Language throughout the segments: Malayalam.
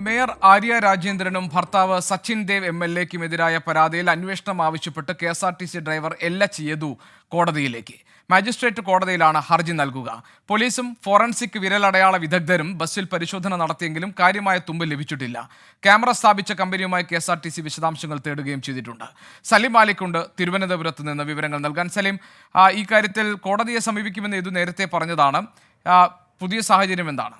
മേയർ ആര്യ രാജേന്ദ്രനും ഭർത്താവ് സച്ചിൻ ദേവ് MLA-ക്കുമെതിരായ പരാതിയിൽ അന്വേഷണം ആവശ്യപ്പെട്ട് KSRTC ഡ്രൈവർ യദു കോടതിയിലേക്ക്. മജിസ്ട്രേറ്റ് കോടതിയിലാണ് ഹർജി നൽകുക. പോലീസും ഫോറൻസിക് വിരലടയാള വിദഗ്ധരും ബസ്സിൽ പരിശോധന നടത്തിയെങ്കിലും കാര്യമായ തുമ്പ് ലഭിച്ചിട്ടില്ല. ക്യാമറ സ്ഥാപിച്ച കമ്പനിയുമായി KSRTC വിശദാംശങ്ങൾ തേടുകയും ചെയ്തിട്ടുണ്ട്. സലിം മാലിക്കുണ്ട് തിരുവനന്തപുരത്ത് നിന്ന് വിവരങ്ങൾ നൽകാൻ. സലിം, ഈ കാര്യത്തിൽ കോടതിയെ സമീപിക്കുമെന്ന് യദു നേരത്തെ പറഞ്ഞതാണ്. പുതിയ സാഹചര്യം എന്താണ്?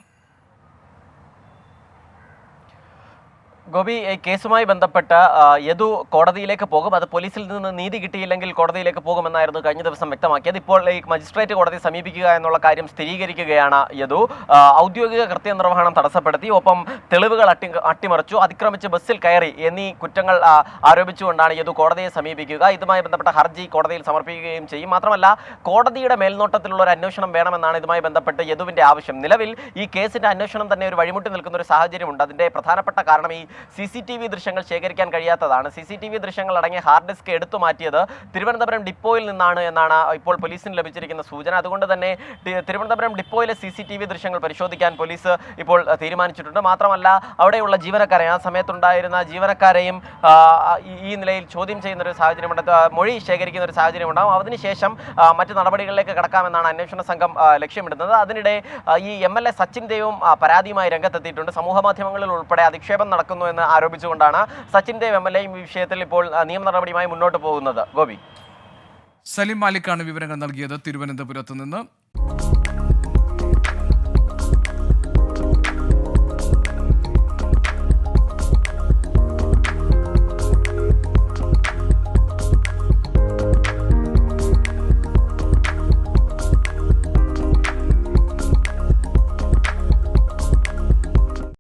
ഗോപി, കേസുമായി ബന്ധപ്പെട്ട് യദു കോടതിയിലേക്ക് പോകും. അത് പോലീസിൽ നിന്ന് നീതി കിട്ടിയില്ലെങ്കിൽ കോടതിയിലേക്ക് പോകുമെന്നായിരുന്നു കഴിഞ്ഞ ദിവസം വ്യക്തമാക്കിയത്. ഇപ്പോൾ ഈ മജിസ്ട്രേറ്റ് കോടതി സമീപിക്കുക എന്നുള്ള കാര്യം സ്ഥിരീകരിക്കുകയാണ് യദു. ഔദ്യോഗിക കൃത്യനിർവഹണം തടസ്സപ്പെടുത്തി, ഒപ്പം തെളിവുകൾ അട്ടിമറിച്ചു, അതിക്രമിച്ച് ബസ്സിൽ കയറി എന്നീ കുറ്റങ്ങൾ ആരോപിച്ചുകൊണ്ടാണ് യദു കോടതിയെ സമീപിക്കുക. ഇതുമായി ബന്ധപ്പെട്ട ഹർജി കോടതിയിൽ സമർപ്പിക്കുകയും ചെയ്യും. മാത്രമല്ല, കോടതിയുടെ മേൽനോട്ടത്തിലുള്ള ഒരു അന്വേഷണം വേണമെന്നാണ് ഇതുമായി ബന്ധപ്പെട്ട് യദുവിന്റെ ആവശ്യം. നിലവിൽ ഈ കേസിന്റെ അന്വേഷണം തന്നെ ഒരു വഴിമുട്ടി നിൽക്കുന്ന ഒരു സാഹചര്യമുണ്ട്. അതിന്റെ പ്രധാനപ്പെട്ട കാരണം ഈ CCTV ദൃശ്യങ്ങൾ ശേഖരിക്കാൻ കഴിയാത്തതാണ്. CCTV ദൃശ്യങ്ങൾ അടങ്ങിയ ഹാർഡ് ഡിസ്ക് എടുത്തു മാറ്റിയത് തിരുവനന്തപുരം ഡിപ്പോയിൽ നിന്നാണ് എന്നാണ് ഇപ്പോൾ പോലീസിന് ലഭിച്ചിരിക്കുന്ന സൂചന. അതുകൊണ്ട് തന്നെ തിരുവനന്തപുരം ഡിപ്പോയിലെ CCTV ദൃശ്യങ്ങൾ പരിശോധിക്കാൻ പോലീസ് ഇപ്പോൾ തീരുമാനിച്ചിട്ടുണ്ട്. മാത്രമല്ല, അവിടെയുള്ള ജീവനക്കാരെ, ആ സമയത്തുണ്ടായിരുന്ന ജീവനക്കാരെയും ഈ നിലയിൽ ചോദ്യം ചെയ്യുന്ന ഒരു സാഹചര്യമുണ്ട്, മൊഴി ശേഖരിക്കുന്ന ഒരു സാഹചര്യം ഉണ്ടാകും. അതിനുശേഷം മറ്റു നടപടികളിലേക്ക് കടക്കാമെന്നാണ് അന്വേഷണ സംഘം ലക്ഷ്യമിടുന്നത്. അതിനിടെ ഈ MLA സച്ചിൻ ദേവും പരാതിയുമായി രംഗത്തെത്തിയിട്ടുണ്ട്. സമൂഹ മാധ്യമങ്ങളിൽ ഉൾപ്പെടെ അധിക്ഷേപം നടക്കുന്നു എന്ന് ആരോപിച്ചുകൊണ്ടാണ് സച്ചിൻ ദേവ് MLA ഈ വിഷയത്തിൽ ഇപ്പോൾ നിയമ നടപടിയുമായി മുന്നോട്ട് പോകുന്നത്. ഗോപി, സലിം മാലിക്കാണ് വിവരങ്ങൾ നൽകിയത് തിരുവനന്തപുരത്ത് നിന്ന്.